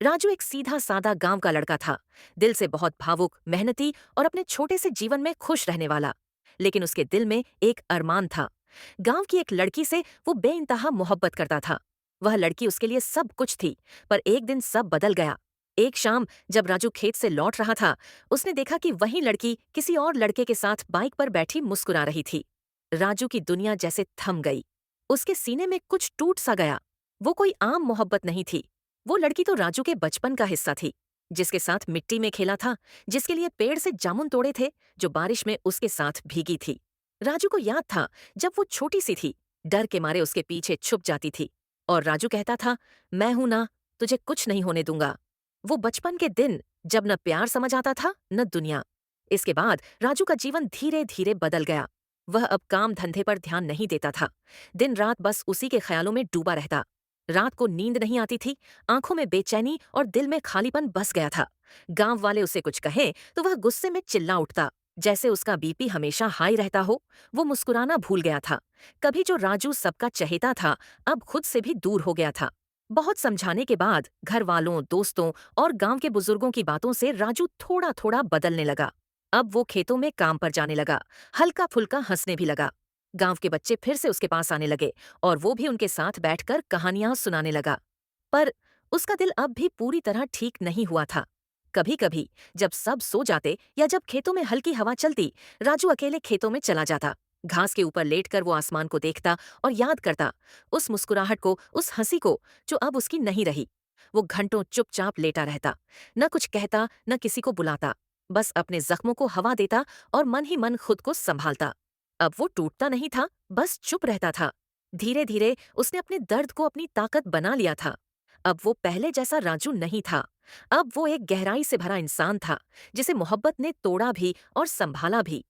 राजू एक सीधा सादा गांव का लड़का था। दिल से बहुत भावुक, मेहनती और अपने छोटे से जीवन में खुश रहने वाला। लेकिन उसके दिल में एक अरमान था। गांव की एक लड़की से वो बेइंतहा मोहब्बत करता था। वह लड़की उसके लिए सब कुछ थी। पर एक दिन सब बदल गया। एक शाम जब राजू खेत से लौट रहा था, उसने देखा कि वही लड़की किसी और लड़के के साथ बाइक पर बैठी मुस्कुरा रही थी। राजू की दुनिया जैसे थम गई। उसके सीने में कुछ टूट सा गया। वो कोई आम मोहब्बत नहीं थी। वो लड़की तो राजू के बचपन का हिस्सा थी, जिसके साथ मिट्टी में खेला था, जिसके लिए पेड़ से जामुन तोड़े थे, जो बारिश में उसके साथ भीगी थी। राजू को याद था जब वो छोटी सी थी, डर के मारे उसके पीछे छुप जाती थी। और राजू कहता था, मैं हूं ना, तुझे कुछ नहीं होने दूंगा। वो बचपन के दिन जब न प्यार समझ आता था न दुनिया। इसके बाद राजू का जीवन धीरे धीरे बदल गया। वह अब काम धंधे पर ध्यान नहीं देता था। दिन रात बस उसी के ख्यालों में डूबा रहता। रात को नींद नहीं आती थी। आंखों में बेचैनी और दिल में खालीपन बस गया था। गांव वाले उसे कुछ कहें तो वह गुस्से में चिल्ला उठता, जैसे उसका बीपी हमेशा हाई रहता हो। वो मुस्कुराना भूल गया था। कभी जो राजू सबका चहेता था, अब खुद से भी दूर हो गया था। बहुत समझाने के बाद घर वालों, दोस्तों और गांव के बुजुर्गों की बातों से राजू थोड़ा थोड़ा बदलने लगा। अब वो खेतों में काम पर जाने लगा, हल्का फुल्का हंसने भी लगा। गांव के बच्चे फिर से उसके पास आने लगे और वो भी उनके साथ बैठकर कहानियां सुनाने लगा। पर उसका दिल अब भी पूरी तरह ठीक नहीं हुआ था। कभी कभी जब सब सो जाते या जब खेतों में हल्की हवा चलती, राजू अकेले खेतों में चला जाता। घास के ऊपर लेटकर वो आसमान को देखता और याद करता, उस मुस्कुराहट को, उस हंसी को, जो अब उसकी नहीं रही। वो घंटों चुपचाप लेटा रहता, न कुछ कहता न किसी को बुलाता, बस अपने जख्मों को हवा देता और मन ही मन खुद को संभालता। अब वो टूटता नहीं था, बस चुप रहता था। धीरे धीरे उसने अपने दर्द को अपनी ताकत बना लिया था। अब वो पहले जैसा राजू नहीं था। अब वो एक गहराई से भरा इंसान था, जिसे मोहब्बत ने तोड़ा भी और संभाला भी।